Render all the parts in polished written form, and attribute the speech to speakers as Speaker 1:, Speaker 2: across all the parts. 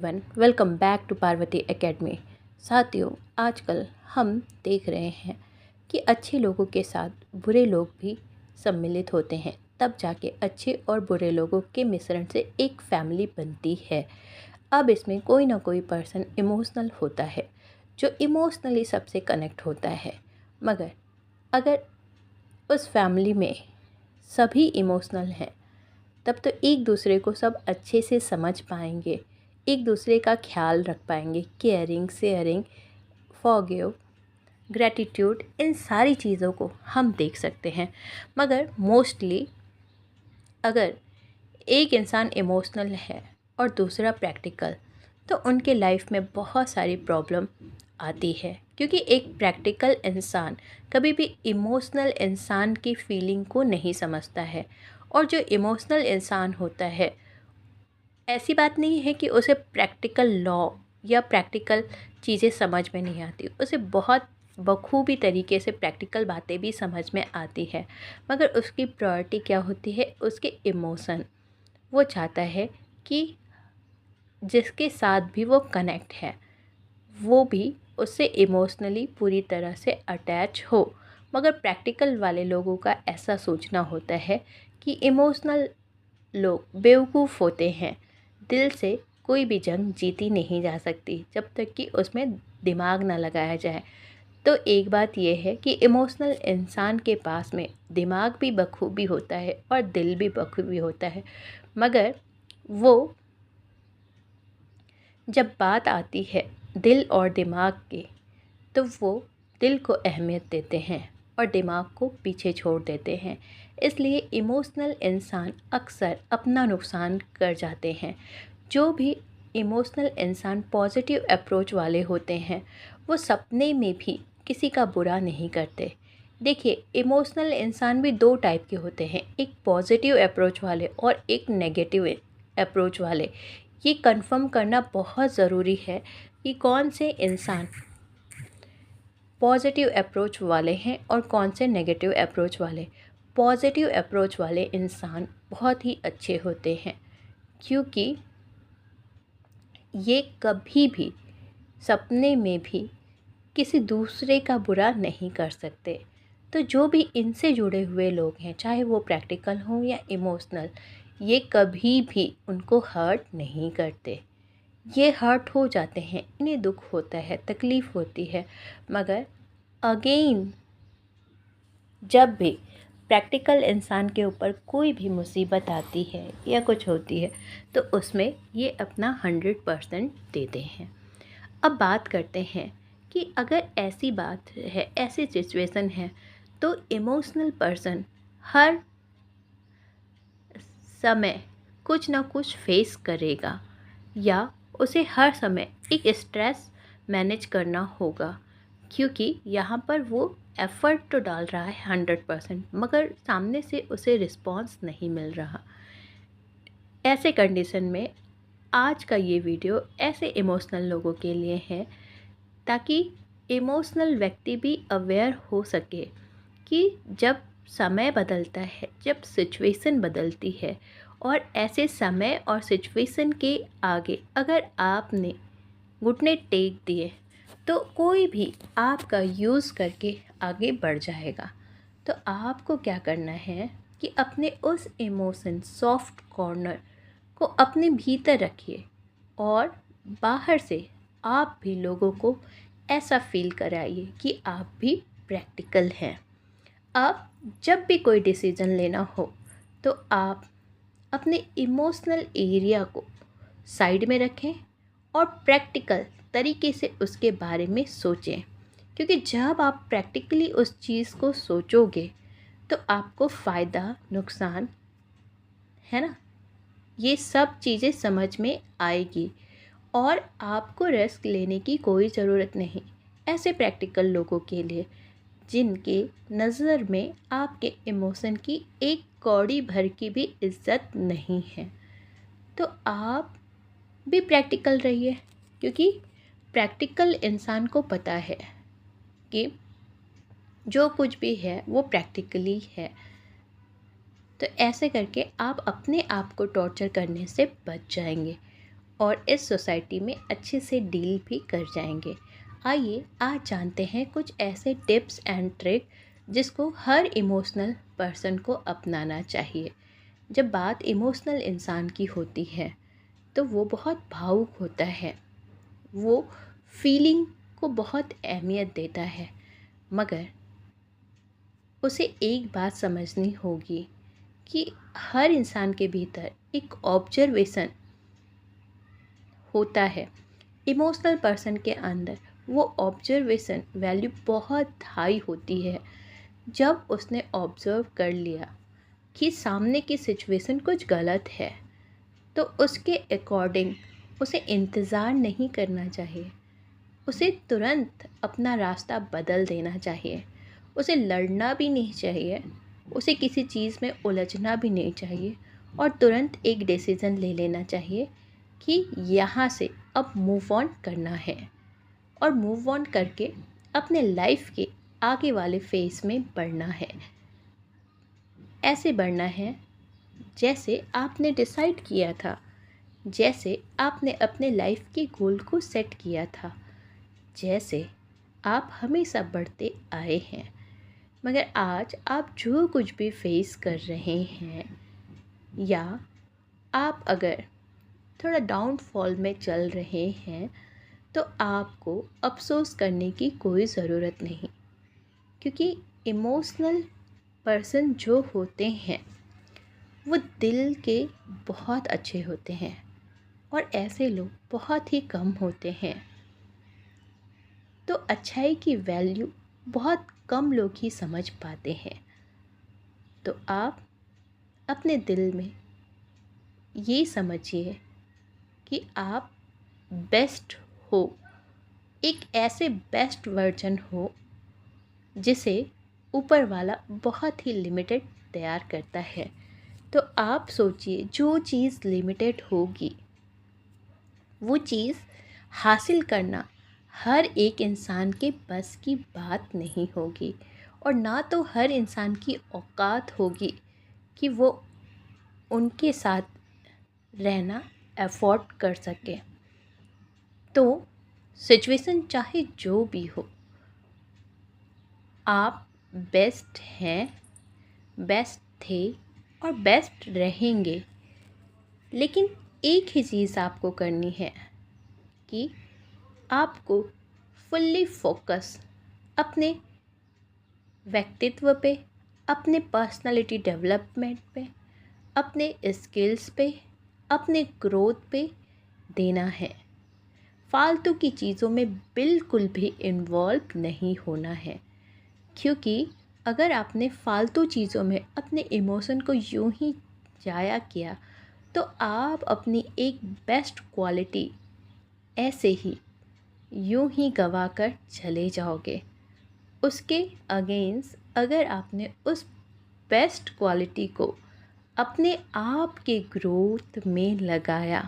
Speaker 1: One welcome back to Parvati Academy. साथियों, आजकल हम देख रहे हैं कि अच्छे लोगों के साथ बुरे लोग भी सम्मिलित होते हैं, तब जाके अच्छे और बुरे लोगों के मिश्रण से एक फैमिली बनती है। अब इसमें कोई ना कोई पर्सन इमोशनल होता है जो इमोशनली सबसे कनेक्ट होता है, मगर अगर उस फैमिली में सभी इमोशनल हैं तब तो एक दूसरे को सब अच्छे से समझ पाएंगे, एक दूसरे का ख्याल रख पाएंगे। केयरिंग, शेयरिंग, फॉरगिव, ग्रैटिट्यूड, इन सारी चीज़ों को हम देख सकते हैं। मगर मोस्टली अगर एक इंसान इमोशनल है और दूसरा प्रैक्टिकल, तो उनके लाइफ में बहुत सारी प्रॉब्लम आती है, क्योंकि एक प्रैक्टिकल इंसान कभी भी इमोशनल इंसान की फीलिंग को नहीं समझता है। और जो इमोशनल इंसान होता है, ऐसी बात नहीं है कि उसे प्रैक्टिकल लॉ या प्रैक्टिकल चीज़ें समझ में नहीं आती, उसे बहुत बखूबी तरीके से प्रैक्टिकल बातें भी समझ में आती है। मगर उसकी प्रायोरिटी क्या होती है? उसके इमोशन। वो चाहता है कि जिसके साथ भी वो कनेक्ट है वो भी उससे इमोशनली पूरी तरह से अटैच हो। मगर प्रैक्टिकल वाले लोगों का ऐसा सोचना होता है कि इमोशनल लोग बेवकूफ़ होते हैं, दिल से कोई भी जंग जीती नहीं जा सकती जब तक कि उसमें दिमाग ना लगाया जाए। तो एक बात यह है कि इमोशनल इंसान के पास में दिमाग भी बखूबी होता है और दिल भी बखूबी होता है, मगर वो जब बात आती है दिल और दिमाग की, तो वो दिल को अहमियत देते हैं और दिमाग को पीछे छोड़ देते हैं। इसलिए इमोशनल इंसान अक्सर अपना नुकसान कर जाते हैं। जो भी इमोशनल इंसान पॉजिटिव अप्रोच वाले होते हैं, वो सपने में भी किसी का बुरा नहीं करते। देखिए, इमोशनल इंसान भी दो टाइप के होते हैं, एक पॉजिटिव अप्रोच वाले और एक नेगेटिव अप्रोच वाले। ये कंफर्म करना बहुत ज़रूरी है कि कौन से इंसान पॉजिटिव अप्रोच वाले हैं और कौन से नेगेटिव अप्रोच वाले। पॉजिटिव अप्रोच वाले इंसान बहुत ही अच्छे होते हैं, क्योंकि ये कभी भी सपने में भी किसी दूसरे का बुरा नहीं कर सकते। तो जो भी इनसे जुड़े हुए लोग हैं, चाहे वो प्रैक्टिकल हों या इमोशनल, ये कभी भी उनको हर्ट नहीं करते। ये हर्ट हो जाते हैं, इन्हें दुख होता है, तकलीफ़ होती है, मगर अगेन जब भी प्रैक्टिकल इंसान के ऊपर कोई भी मुसीबत आती है या कुछ होती है, तो उसमें ये अपना 100% देते हैं। अब बात करते हैं कि अगर ऐसी बात है, ऐसी सिचुएशन है, तो इमोशनल पर्सन हर समय कुछ ना कुछ फेस करेगा, या उसे हर समय एक स्ट्रेस मैनेज करना होगा, क्योंकि यहाँ पर वो एफ़र्ट तो डाल रहा है 100%, मगर सामने से उसे रिस्पॉन्स नहीं मिल रहा। ऐसे कंडीशन में आज का ये वीडियो ऐसे इमोशनल लोगों के लिए है, ताकि इमोशनल व्यक्ति भी अवेयर हो सके कि जब समय बदलता है, जब सिचुएशन बदलती है, और ऐसे समय और सिचुएशन के आगे अगर आपने घुटने टेक दिए, तो कोई भी आपका यूज़ करके आगे बढ़ जाएगा। तो आपको क्या करना है कि अपने उस इमोशन, सॉफ्ट कॉर्नर को अपने भीतर रखिए, और बाहर से आप भी लोगों को ऐसा फील कराइए कि आप भी प्रैक्टिकल हैं। अब जब भी कोई डिसीज़न लेना हो, तो आप अपने इमोशनल एरिया को साइड में रखें और प्रैक्टिकल तरीके से उसके बारे में सोचें, क्योंकि जब आप प्रैक्टिकली उस चीज़ को सोचोगे तो आपको फ़ायदा, नुकसान, है ना, ये सब चीज़ें समझ में आएगी और आपको रिस्क लेने की कोई ज़रूरत नहीं। ऐसे प्रैक्टिकल लोगों के लिए जिनके नज़र में आपके इमोशन की एक कौड़ी भर की भी इज्जत नहीं है, तो आप भी प्रैक्टिकल रहिए, क्योंकि प्रैक्टिकल इंसान को पता है कि जो कुछ भी है वो प्रैक्टिकली है। तो ऐसे करके आप अपने आप को टॉर्चर करने से बच जाएंगे और इस सोसाइटी में अच्छे से डील भी कर जाएंगे। आइए आज जानते हैं कुछ ऐसे टिप्स एंड ट्रिक जिसको हर इमोशनल पर्सन को अपनाना चाहिए। जब बात इमोशनल इंसान की होती है तो वो बहुत भावुक होता है, वो फीलिंग को बहुत अहमियत देता है, मगर उसे एक बात समझनी होगी कि हर इंसान के भीतर एक ऑब्जर्वेशन होता है। इमोशनल पर्सन के अंदर वो ऑब्जर्वेशन वैल्यू बहुत हाई होती है। जब उसने ऑब्ज़र्व कर लिया कि सामने की सिचुएशन कुछ गलत है तो उसके अकॉर्डिंग उसे इंतज़ार नहीं करना चाहिए, उसे तुरंत अपना रास्ता बदल देना चाहिए। उसे लड़ना भी नहीं चाहिए, उसे किसी चीज़ में उलझना भी नहीं चाहिए और तुरंत एक डिसीज़न ले लेना चाहिए कि यहाँ से अब मूव ऑन करना है और मूव ऑन करके अपने लाइफ के आगे वाले फेज़ में बढ़ना है। ऐसे बढ़ना है जैसे आपने डिसाइड किया था, जैसे आपने अपने लाइफ के गोल को सेट किया था, जैसे आप हमेशा बढ़ते आए हैं। मगर आज आप जो कुछ भी फेस कर रहे हैं या आप अगर थोड़ा डाउनफॉल में चल रहे हैं तो आपको अफसोस करने की कोई ज़रूरत नहीं, क्योंकि इमोशनल पर्सन जो होते हैं वो दिल के बहुत अच्छे होते हैं और ऐसे लोग बहुत ही कम होते हैं। तो अच्छाई की वैल्यू बहुत कम लोग ही समझ पाते हैं। तो आप अपने दिल में ये समझिए कि आप बेस्ट हो, एक ऐसे बेस्ट वर्जन हो जिसे ऊपर वाला बहुत ही लिमिटेड तैयार करता है। तो आप सोचिए जो चीज़ लिमिटेड होगी वो चीज़ हासिल करना हर एक इंसान के बस की बात नहीं होगी और ना तो हर इंसान की औकात होगी कि वो उनके साथ रहना अफोर्ड कर सके। तो सिचुएशन चाहे जो भी हो, आप बेस्ट हैं, बेस्ट थे और बेस्ट रहेंगे। लेकिन एक ही चीज़ आपको करनी है कि आपको फुल्ली फोकस अपने व्यक्तित्व पे, अपने पर्सनालिटी डेवलपमेंट पे, अपने स्किल्स पे, अपने ग्रोथ पे देना है। फालतू की चीज़ों में बिल्कुल भी इन्वॉल्व नहीं होना है, क्योंकि अगर आपने फालतू चीज़ों में अपने इमोशन को यूं ही जाया किया तो आप अपनी एक बेस्ट क्वालिटी ऐसे ही यूं ही गवा कर चले जाओगे। उसके अगेंस्ट अगर आपने उस बेस्ट क्वालिटी को अपने आप के ग्रोथ में लगाया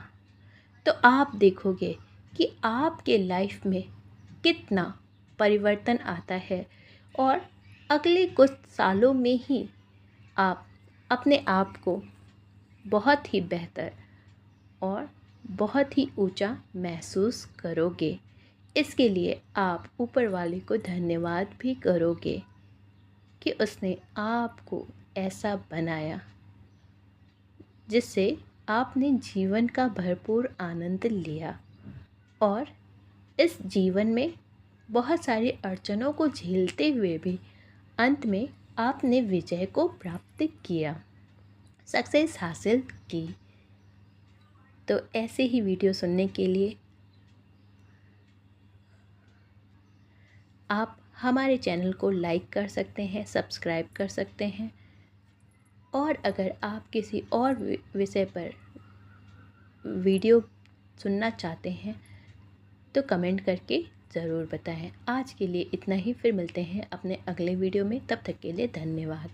Speaker 1: तो आप देखोगे कि आपके लाइफ में कितना परिवर्तन आता है और अगले कुछ सालों में ही आप अपने आप को बहुत ही बेहतर और बहुत ही ऊंचा महसूस करोगे। इसके लिए आप ऊपर वाले को धन्यवाद भी करोगे कि उसने आपको ऐसा बनाया जिससे आपने जीवन का भरपूर आनंद लिया और इस जीवन में बहुत सारी अड़चनों को झेलते हुए भी अंत में आपने विजय को प्राप्त किया, सक्सेस हासिल की। तो ऐसे ही वीडियो सुनने के लिए आप हमारे चैनल को लाइक कर सकते हैं, सब्सक्राइब कर सकते हैं और अगर आप किसी और विषय पर वीडियो सुनना चाहते हैं तो कमेंट करके ज़रूर बताएं। आज के लिए इतना ही, फिर मिलते हैं अपने अगले वीडियो में। तब तक के लिए धन्यवाद।